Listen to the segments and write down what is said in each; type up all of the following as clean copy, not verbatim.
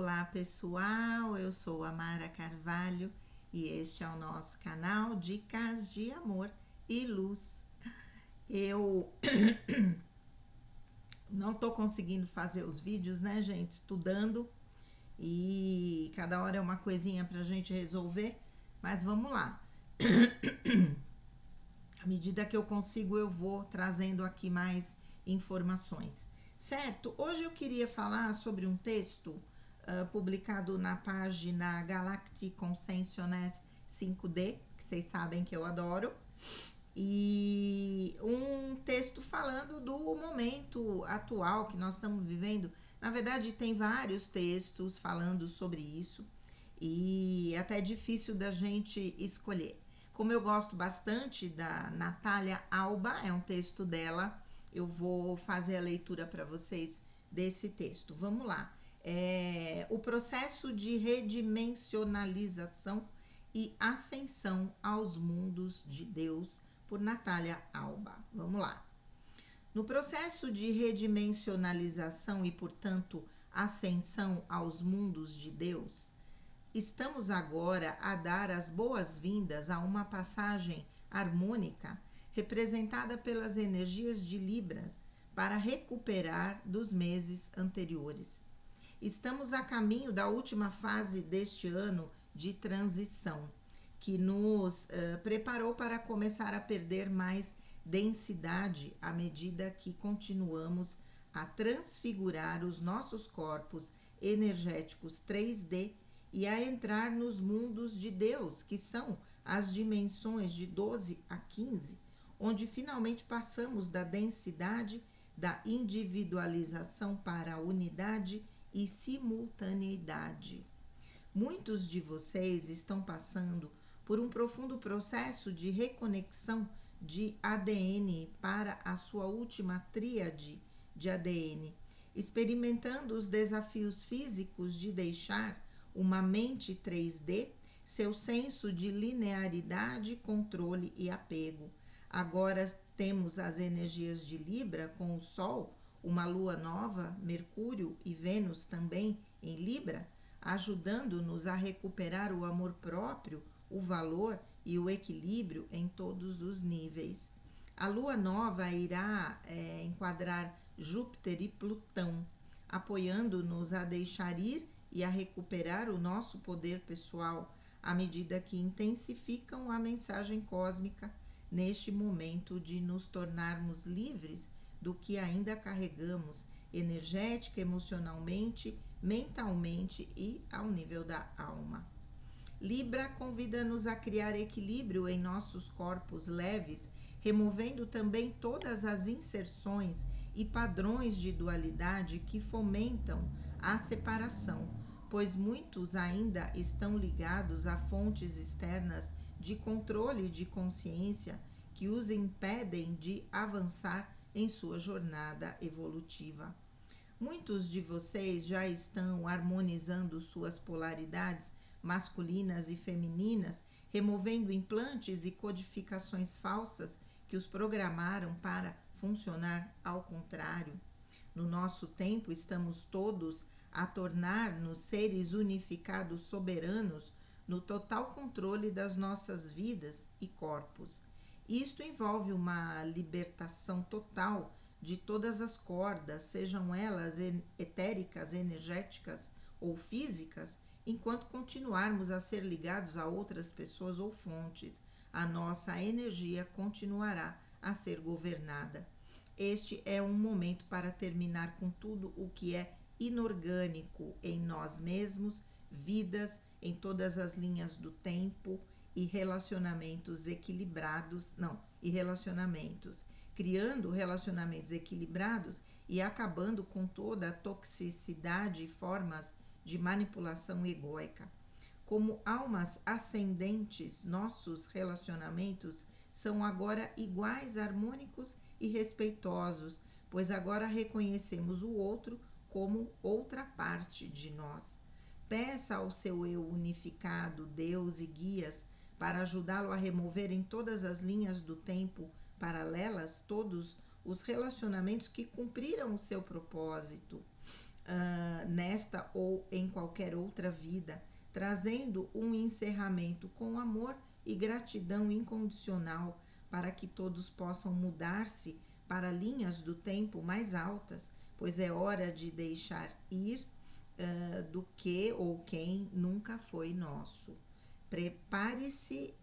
Olá pessoal, eu sou a Mara Carvalho e este é o nosso canal Dicas de Amor e Luz. Eu não tô conseguindo fazer os vídeos, né, gente? Estudando e cada hora é uma coisinha pra gente resolver, mas vamos lá. À medida que eu consigo, eu vou trazendo aqui mais informações. Certo? Hoje eu queria falar sobre um texto publicado na página Galactic Consciousness 5D, que vocês sabem que eu adoro, e um texto falando do momento atual que nós estamos vivendo. Na verdade, tem vários textos falando sobre isso e é até difícil da gente escolher. Como eu gosto bastante da Natália Alba, é um texto dela, eu vou fazer a leitura para vocês desse texto. Vamos lá. O processo de redimensionalização e ascensão aos mundos de Deus, por Natália Alba. Vamos lá. No processo de redimensionalização e, portanto, ascensão aos mundos de Deus, estamos agora a dar as boas-vindas a uma passagem harmônica representada pelas energias de Libra para recuperar dos meses anteriores. Estamos a caminho da última fase deste ano de transição, que nos preparou para começar a perder mais densidade à medida que continuamos a transfigurar os nossos corpos energéticos 3D e a entrar nos mundos de Deus, que são as dimensões de 12 a 15, onde finalmente passamos da densidade da individualização para a unidade e simultaneidade. Muitos de vocês estão passando por um profundo processo de reconexão de ADN para a sua última tríade de ADN, experimentando os desafios físicos de deixar uma mente 3D, seu senso de linearidade, controle e apego. Agora temos as energias de Libra com o Sol, uma lua nova, Mercúrio e Vênus também em Libra, ajudando-nos a recuperar o amor próprio, o valor e o equilíbrio em todos os níveis. A lua nova irá enquadrar Júpiter e Plutão, apoiando-nos a deixar ir e a recuperar o nosso poder pessoal à medida que intensificam a mensagem cósmica neste momento de nos tornarmos livres do que ainda carregamos energética, emocionalmente, mentalmente e ao nível da alma. Libra convida-nos a criar equilíbrio em nossos corpos leves, removendo também todas as inserções e padrões de dualidade que fomentam a separação, pois muitos ainda estão ligados a fontes externas de controle de consciência que os impedem de avançar em sua jornada evolutiva. Muitos de vocês já estão harmonizando suas polaridades masculinas e femininas, removendo implantes e codificações falsas que os programaram para funcionar ao contrário. No nosso tempo, estamos todos a tornar-nos seres unificados soberanos no total controle das nossas vidas e corpos. Isto envolve uma libertação total de todas as cordas, sejam elas etéricas, energéticas ou físicas, enquanto continuarmos a ser ligados a outras pessoas ou fontes. A nossa energia continuará a ser governada. Este é um momento para terminar com tudo o que é inorgânico em nós mesmos, vidas em todas as linhas do tempo e relacionamentos criando relacionamentos equilibrados e acabando com toda a toxicidade e formas de manipulação egóica. Como almas ascendentes, nossos relacionamentos são agora iguais, harmônicos e respeitosos, pois agora reconhecemos o outro como outra parte de nós. Peça ao seu eu unificado, Deus e guias, para ajudá-lo a remover em todas as linhas do tempo paralelas todos os relacionamentos que cumpriram o seu propósito nesta ou em qualquer outra vida, trazendo um encerramento com amor e gratidão incondicional para que todos possam mudar-se para linhas do tempo mais altas, pois é hora de deixar ir do que ou quem nunca foi nosso. Prepare-se,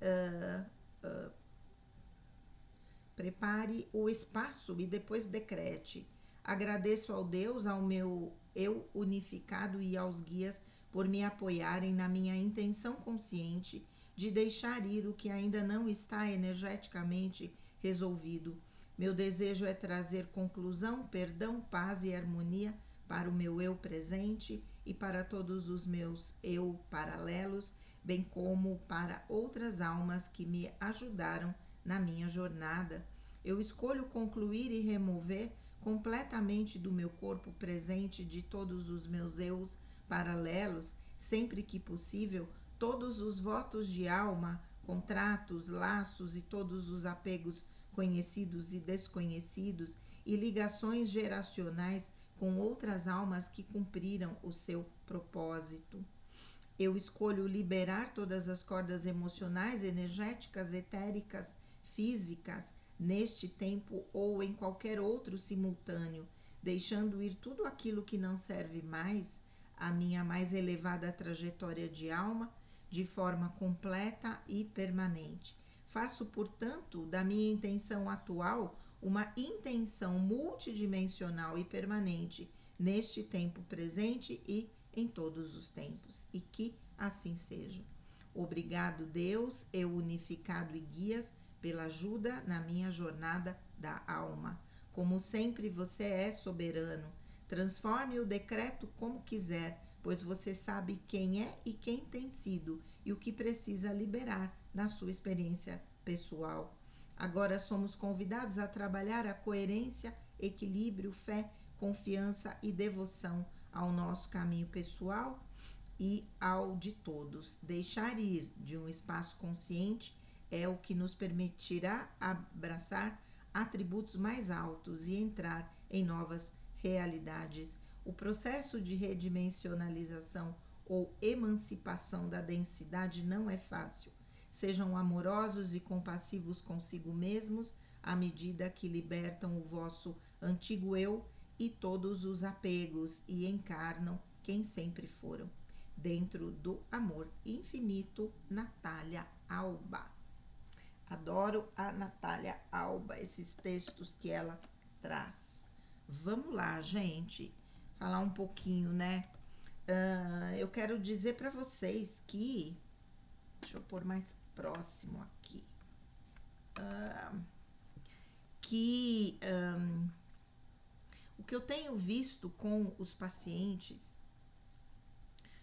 prepare o espaço e depois decrete. Agradeço ao Deus, ao meu eu unificado e aos guias por me apoiarem na minha intenção consciente de deixar ir o que ainda não está energeticamente resolvido. Meu desejo é trazer conclusão, perdão, paz e harmonia para o meu eu presente e para todos os meus eu paralelos, bem como para outras almas que me ajudaram na minha jornada. Eu escolho concluir e remover completamente do meu corpo presente de todos os meus eus paralelos, sempre que possível, todos os votos de alma, contratos, laços e todos os apegos conhecidos e desconhecidos e ligações geracionais com outras almas que cumpriram o seu propósito. Eu escolho liberar todas as cordas emocionais, energéticas, etéricas, físicas, neste tempo ou em qualquer outro simultâneo, deixando ir tudo aquilo que não serve mais à minha mais elevada trajetória de alma, de forma completa e permanente. Faço, portanto, da minha intenção atual uma intenção multidimensional e permanente neste tempo presente e em todos os tempos, e que assim seja. Obrigado, Deus, eu unificado e guias, pela ajuda na minha jornada da alma. Como sempre, você é soberano. Transforme o decreto como quiser, pois você sabe quem é e quem tem sido e o que precisa liberar na sua experiência pessoal. Agora somos convidados a trabalhar a coerência, equilíbrio, fé, confiança e devoção ao nosso caminho pessoal e ao de todos. Deixar ir de um espaço consciente é o que nos permitirá abraçar atributos mais altos e entrar em novas realidades. O processo de redimensionalização ou emancipação da densidade não é fácil. Sejam amorosos e compassivos consigo mesmos à medida que libertam o vosso antigo eu e todos os apegos e encarnam quem sempre foram. Dentro do amor infinito, Natália Alba. Adoro a Natália Alba, esses textos que ela traz. Vamos lá, gente, falar um pouquinho, né? Eu quero dizer para vocês que, deixa eu pôr mais próximo aqui, o que eu tenho visto com os pacientes,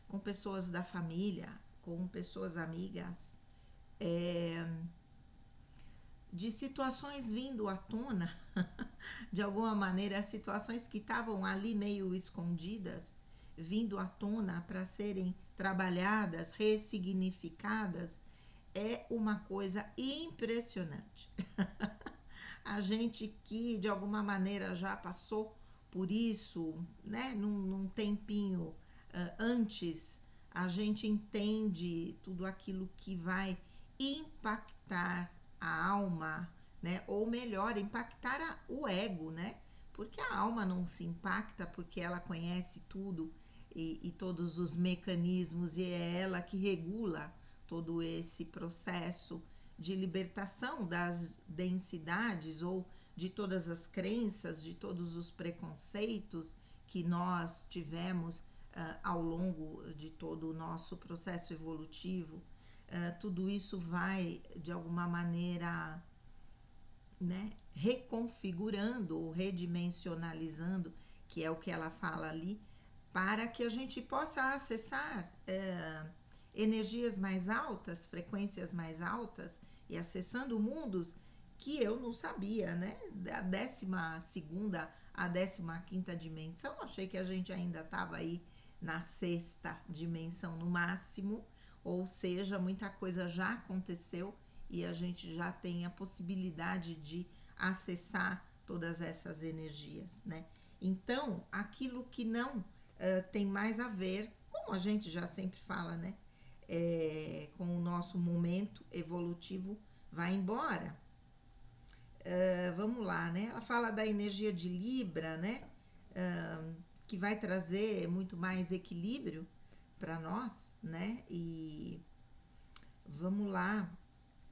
com pessoas da família, com pessoas amigas, de situações vindo à tona, de alguma maneira, situações que estavam ali meio escondidas, vindo à tona para serem trabalhadas, ressignificadas, é uma coisa impressionante. A gente que de alguma maneira já passou por isso, né, num tempinho antes, a gente entende tudo aquilo que vai impactar a alma, né? Ou melhor, impactar o ego, né? Porque a alma não se impacta porque ela conhece tudo e todos os mecanismos e é ela que regula todo esse processo de libertação das densidades ou de todas as crenças, de todos os preconceitos que nós tivemos ao longo de todo o nosso processo evolutivo. Tudo isso vai, de alguma maneira, né, reconfigurando ou redimensionalizando, que é o que ela fala ali, para que a gente possa acessar energias mais altas, frequências mais altas e acessando mundos que eu não sabia, né? Da 12ª à 15ª dimensão, achei que a gente ainda estava aí na 6ª dimensão no máximo, ou seja, muita coisa já aconteceu e a gente já tem a possibilidade de acessar todas essas energias, né? Então, aquilo que não tem mais a ver, como a gente já sempre fala, né? Com o nosso momento evolutivo vai embora. Vamos lá, né? Ela fala da energia de Libra, né? Que vai trazer muito mais equilíbrio para nós, né? E vamos lá,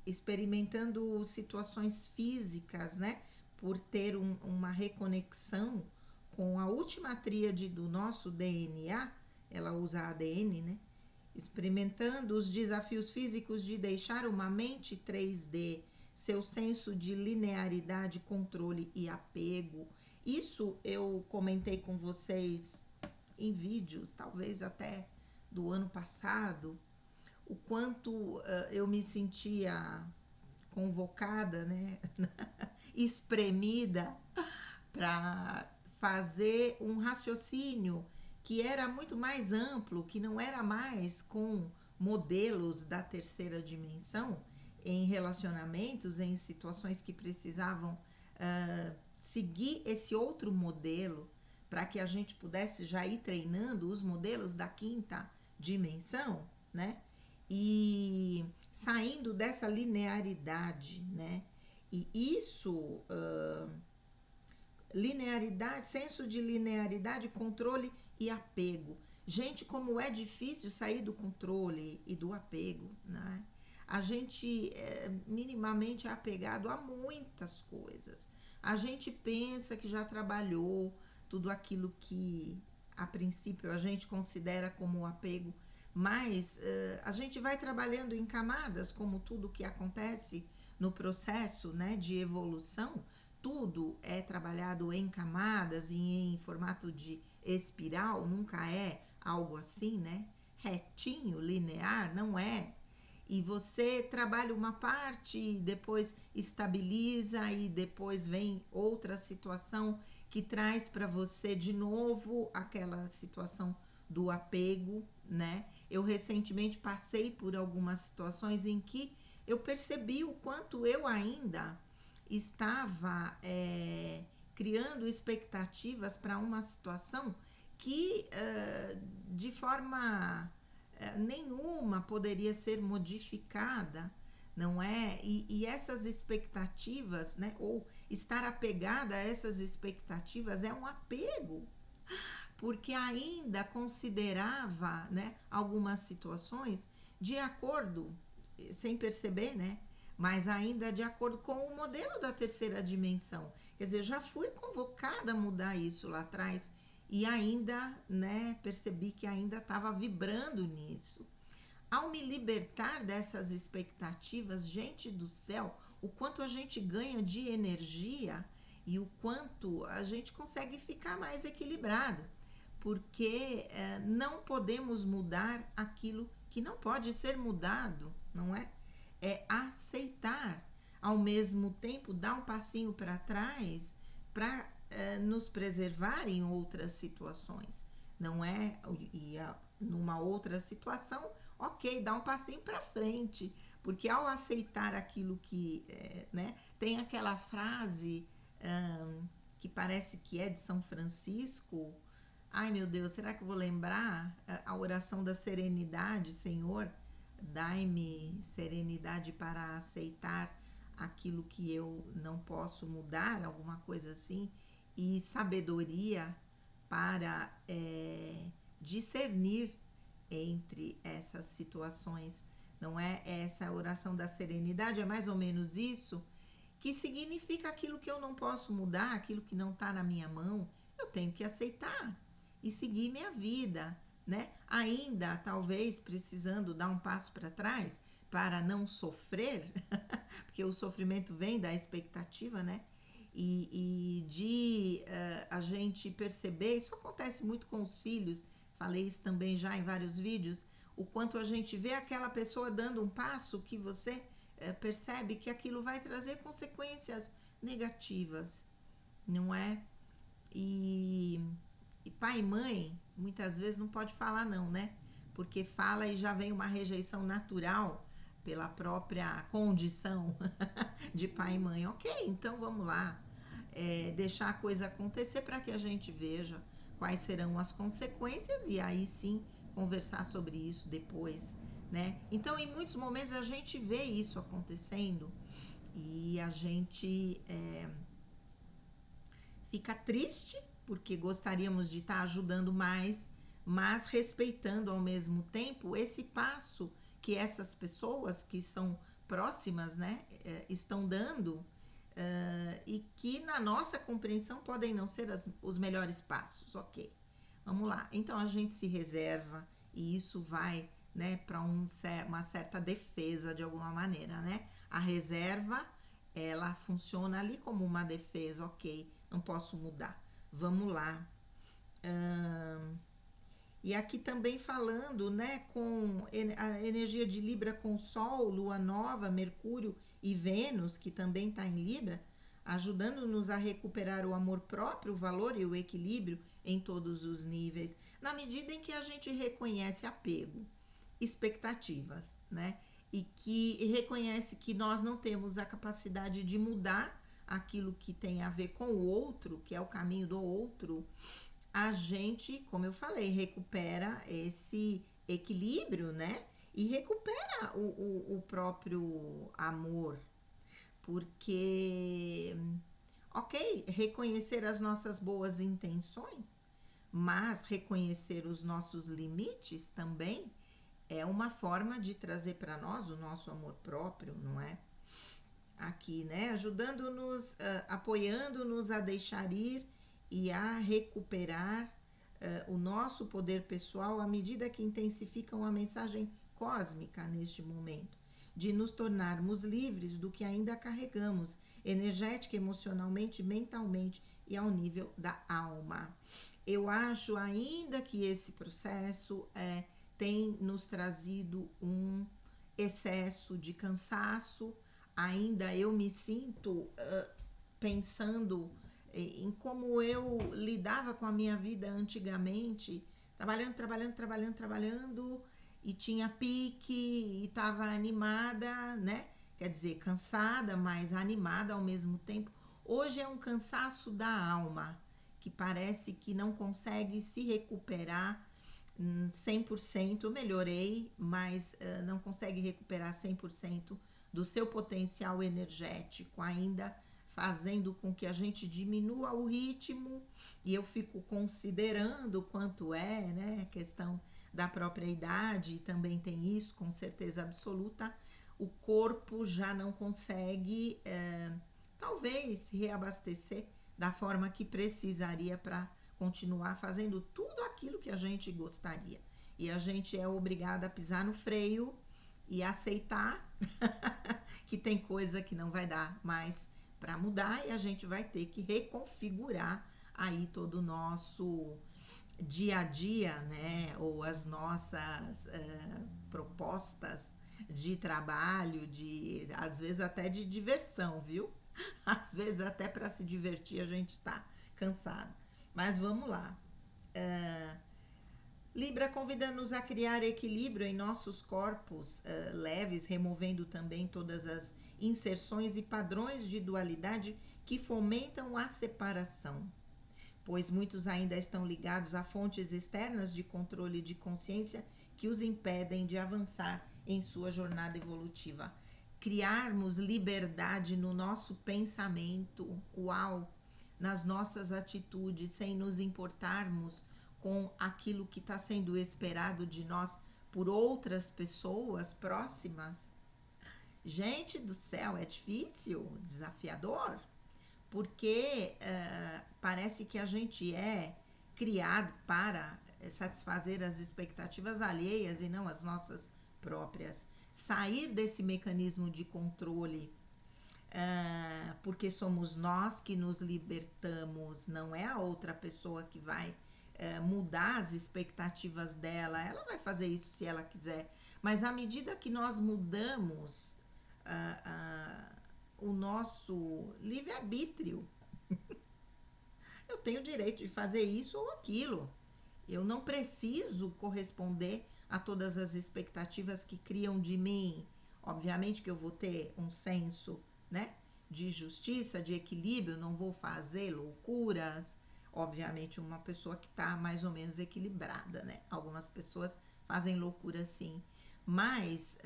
experimentando situações físicas, né? Por ter uma reconexão com a última tríade do nosso DNA, ela usa ADN, né? Experimentando os desafios físicos de deixar uma mente 3D, seu senso de linearidade, controle e apego. Isso eu comentei com vocês em vídeos, talvez até do ano passado, o quanto eu me sentia convocada, né, espremida para fazer um raciocínio que era muito mais amplo, que não era mais com modelos da terceira dimensão em relacionamentos, em situações que precisavam seguir esse outro modelo para que a gente pudesse já ir treinando os modelos da quinta dimensão, né? E saindo dessa linearidade, né? E isso, linearidade, senso de linearidade, controle e apego. Gente, como é difícil sair do controle e do apego, né? A gente minimamente é apegado a muitas coisas. A gente pensa que já trabalhou tudo aquilo que a princípio a gente considera como apego, mas a gente vai trabalhando em camadas, como tudo que acontece no processo, né, de evolução. Tudo é trabalhado em camadas e em formato de espiral, nunca é algo assim, né? Retinho, linear, não é. E você trabalha uma parte, depois estabiliza e depois vem outra situação que traz para você de novo aquela situação do apego, né? Eu recentemente passei por algumas situações em que eu percebi o quanto eu ainda estava criando expectativas para uma situação que de forma nenhuma poderia ser modificada, não é? E essas expectativas, né, ou estar apegada a essas expectativas é um apego, porque ainda considerava, né, algumas situações de acordo, sem perceber, né, mas ainda de acordo com o modelo da terceira dimensão. Quer dizer, já fui convocada a mudar isso lá atrás e ainda, né, percebi que ainda estava vibrando nisso. Ao me libertar dessas expectativas, gente do céu, o quanto a gente ganha de energia e o quanto a gente consegue ficar mais equilibrado, porque não podemos mudar aquilo que não pode ser mudado, não é? É aceitar, ao mesmo tempo dar um passinho para trás para nos preservar em outras situações, não é? E numa outra situação, ok, dá um passinho para frente, porque ao aceitar aquilo que, né, tem aquela frase que parece que é de São Francisco. Ai meu Deus, será que eu vou lembrar a oração da serenidade, Senhor? Dai-me serenidade para aceitar aquilo que eu não posso mudar, alguma coisa assim, e sabedoria para discernir entre essas situações. Não é? Essa oração da serenidade é mais ou menos isso, que significa aquilo que eu não posso mudar, aquilo que não está na minha mão, eu tenho que aceitar e seguir minha vida, né? Ainda talvez precisando dar um passo para trás para não sofrer, porque o sofrimento vem da expectativa, né? E de a gente perceber, isso acontece muito com os filhos, falei isso também já em vários vídeos, o quanto a gente vê aquela pessoa dando um passo que você percebe que aquilo vai trazer consequências negativas, não é? E pai e mãe muitas vezes não pode falar não, né? Porque fala e já vem uma rejeição natural pela própria condição de pai e mãe. Ok, então vamos lá, deixar a coisa acontecer para que a gente veja quais serão as consequências e aí sim conversar sobre isso depois, né? Então, em muitos momentos a gente vê isso acontecendo e a gente fica triste porque gostaríamos de estar ajudando mais, mas respeitando ao mesmo tempo esse passo que essas pessoas que são próximas, né, estão dando, e que na nossa compreensão podem não ser os melhores passos, ok? Vamos lá. Então a gente se reserva e isso vai, né, para uma certa defesa de alguma maneira, né? A reserva ela funciona ali como uma defesa, ok? Não posso mudar. Vamos lá. E aqui também falando, né, com a energia de Libra com Sol, Lua Nova, Mercúrio e Vênus, que também está em Libra, ajudando-nos a recuperar o amor próprio, o valor e o equilíbrio em todos os níveis, na medida em que a gente reconhece apego, expectativas, né? E que reconhece que nós não temos a capacidade de mudar aquilo que tem a ver com o outro, que é o caminho do outro, a gente, como eu falei, recupera esse equilíbrio, né? E recupera o próprio amor, porque, ok, reconhecer as nossas boas intenções, mas reconhecer os nossos limites também é uma forma de trazer para nós o nosso amor próprio, não é? Aqui, né? Ajudando-nos, apoiando-nos a deixar ir e a recuperar o nosso poder pessoal à medida que intensificam a mensagem cósmica neste momento, de nos tornarmos livres do que ainda carregamos, energética, emocionalmente, mentalmente e ao nível da alma. Eu acho ainda que esse processo tem nos trazido um excesso de cansaço. Ainda eu me sinto pensando em como eu lidava com a minha vida antigamente, trabalhando, e tinha pique, e estava animada, né? Quer dizer, cansada, mas animada ao mesmo tempo. Hoje é um cansaço da alma, que parece que não consegue se recuperar 100%. Eu melhorei, mas não consegue recuperar 100% do seu potencial energético, ainda fazendo com que a gente diminua o ritmo, e eu fico considerando quanto é, né, a questão da própria idade, e também tem isso, com certeza absoluta, o corpo já não consegue, talvez, se reabastecer da forma que precisaria para continuar fazendo tudo aquilo que a gente gostaria. E a gente é obrigada a pisar no freio e aceitar que tem coisa que não vai dar mais para mudar, e a gente vai ter que reconfigurar aí todo o nosso dia a dia, né? Ou as nossas propostas de trabalho, às vezes até de diversão, viu? Às vezes até para se divertir a gente tá cansado. Mas vamos lá. Libra convida-nos a criar equilíbrio em nossos corpos leves, removendo também todas as inserções e padrões de dualidade que fomentam a separação, pois muitos ainda estão ligados a fontes externas de controle de consciência que os impedem de avançar em sua jornada evolutiva. Criarmos liberdade no nosso pensamento, uau, nas nossas atitudes, sem nos importarmos com aquilo que está sendo esperado de nós por outras pessoas próximas. Gente do céu, é difícil, desafiador, porque parece que a gente é criado para satisfazer as expectativas alheias e não as nossas próprias. Sair desse mecanismo de controle, porque somos nós que nos libertamos, não é a outra pessoa que vai mudar as expectativas dela. Ela vai fazer isso se ela quiser, mas à medida que nós mudamos o nosso livre-arbítrio, eu tenho o direito de fazer isso ou aquilo. Eu não preciso corresponder a todas as expectativas que criam de mim. Obviamente que eu vou ter um senso, né, de justiça, de equilíbrio, não vou fazer loucuras, obviamente, uma pessoa que está mais ou menos equilibrada, né? Algumas pessoas fazem loucura sim, mas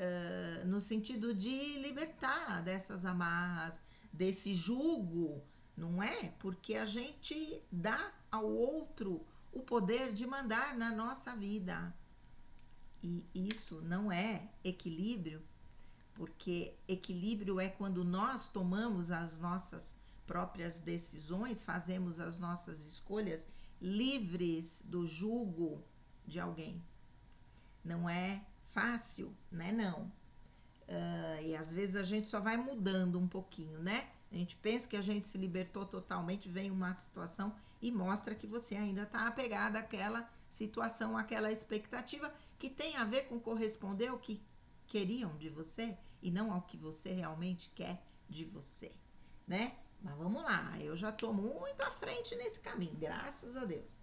no sentido de libertar dessas amarras, desse jugo, não é? Porque a gente dá ao outro o poder de mandar na nossa vida. E isso não é equilíbrio, porque equilíbrio é quando nós tomamos as nossas próprias decisões, fazemos as nossas escolhas livres do jugo de alguém. Não é fácil, né? Não. E às vezes a gente só vai mudando um pouquinho, né? A gente pensa que a gente se libertou totalmente, vem uma situação e mostra que você ainda está apegada àquela situação, àquela expectativa que tem a ver com corresponder ao que queriam de você e não ao que você realmente quer de você, né? Mas vamos lá, eu já estou muito à frente nesse caminho, graças a Deus.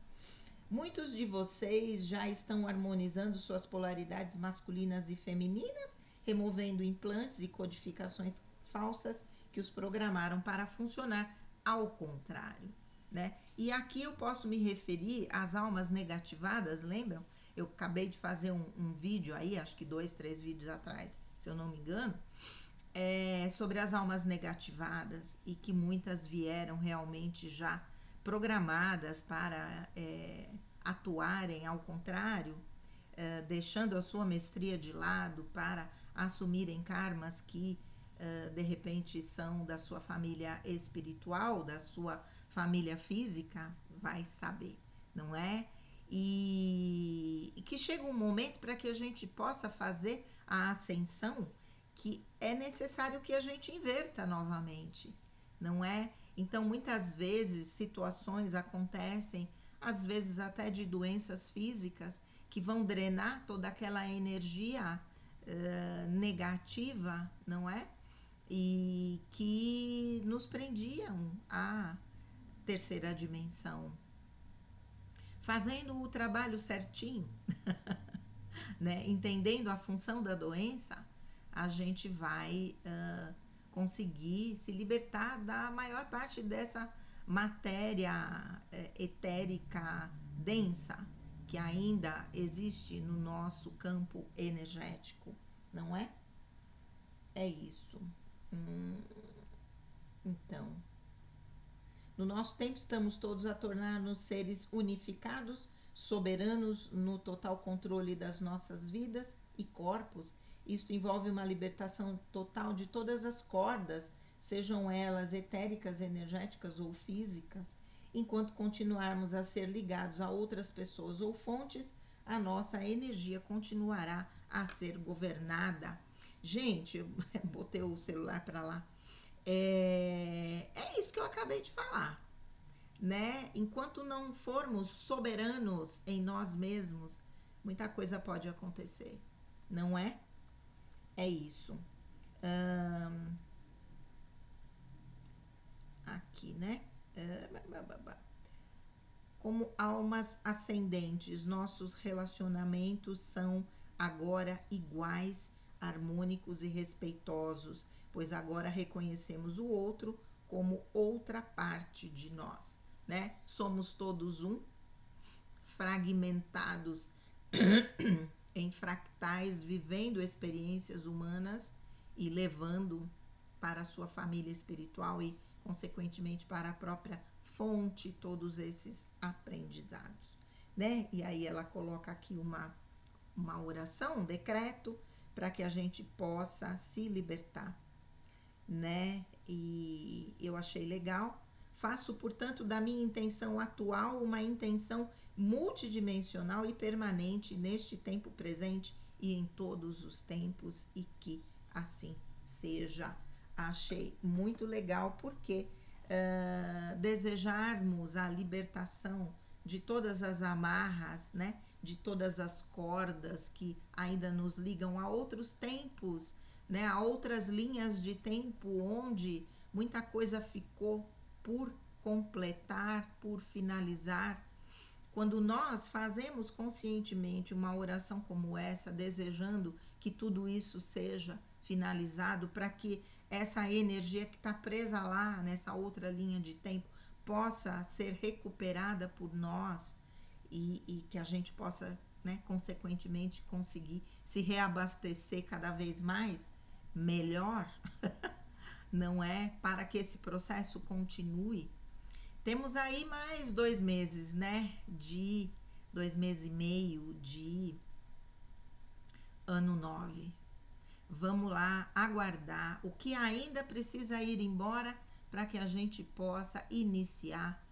Muitos de vocês já estão harmonizando suas polaridades masculinas e femininas, removendo implantes e codificações falsas que os programaram para funcionar ao contrário, né? E aqui eu posso me referir às almas negativadas, lembram? Eu acabei de fazer um vídeo aí, acho que 2, 3 vídeos atrás, se eu não me engano, sobre as almas negativadas e que muitas vieram realmente já programadas para atuarem ao contrário, deixando a sua mestria de lado para assumirem karmas que de repente são da sua família espiritual, da sua família física, vai saber, não é? E que chega um momento para que a gente possa fazer a ascensão, que é necessário que a gente inverta novamente, não é? Então, muitas vezes, situações acontecem, às vezes até de doenças físicas, que vão drenar toda aquela energia negativa, não é? E que nos prendiam à terceira dimensão. Fazendo o trabalho certinho, né? Entendendo a função da doença, a gente vai conseguir se libertar da maior parte dessa matéria etérica densa que ainda existe no nosso campo energético, não é? É isso. Então, no nosso tempo estamos todos a tornar-nos seres unificados, soberanos no total controle das nossas vidas e corpos. Isto envolve uma libertação total de todas as cordas, sejam elas etéricas, energéticas ou físicas. Enquanto continuarmos a ser ligados a outras pessoas ou fontes, a nossa energia continuará a ser governada. Gente, eu botei o celular para lá. É isso que eu acabei de falar, né? Enquanto não formos soberanos em nós mesmos, muita coisa pode acontecer, não é? É isso. Aqui, né? Como almas ascendentes, nossos relacionamentos são agora iguais, harmônicos e respeitosos, pois agora reconhecemos o outro como outra parte de nós, né? Somos todos um, fragmentados em fractais, vivendo experiências humanas e levando para a sua família espiritual e, consequentemente, para a própria fonte todos esses aprendizados, né? E aí ela coloca aqui uma oração, um decreto, para que a gente possa se libertar, né? E eu achei legal. Faço, portanto, da minha intenção atual uma intenção multidimensional e permanente neste tempo presente e em todos os tempos, e que assim seja. Achei muito legal porque desejarmos a libertação de todas as amarras, né? De todas as cordas que ainda nos ligam a outros tempos, né? A outras linhas de tempo onde muita coisa ficou por completar, por finalizar. Quando nós fazemos conscientemente uma oração como essa, desejando que tudo isso seja finalizado, para que essa energia que está presa lá nessa outra linha de tempo possa ser recuperada por nós e que a gente possa, né, consequentemente conseguir se reabastecer cada vez mais, melhor, não é? Para que esse processo continue. Temos aí mais 2 meses, né? De 2 meses e meio de ano 9. Vamos lá aguardar o que ainda precisa ir embora para que a gente possa iniciar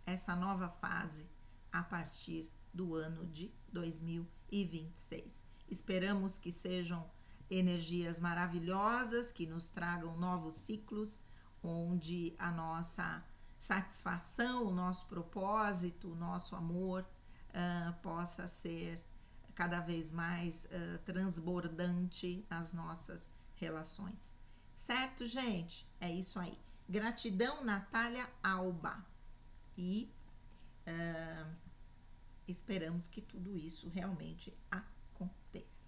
essa nova fase a partir do ano de 2026. Esperamos que sejam energias maravilhosas que nos tragam novos ciclos, onde a nossa satisfação, o nosso propósito, o nosso amor possa ser cada vez mais transbordante nas nossas relações. Certo, gente? É isso aí. Gratidão, Natália Alba. E esperamos que tudo isso realmente aconteça.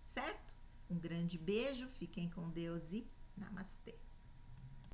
Certo? Um grande beijo, fiquem com Deus e namastê.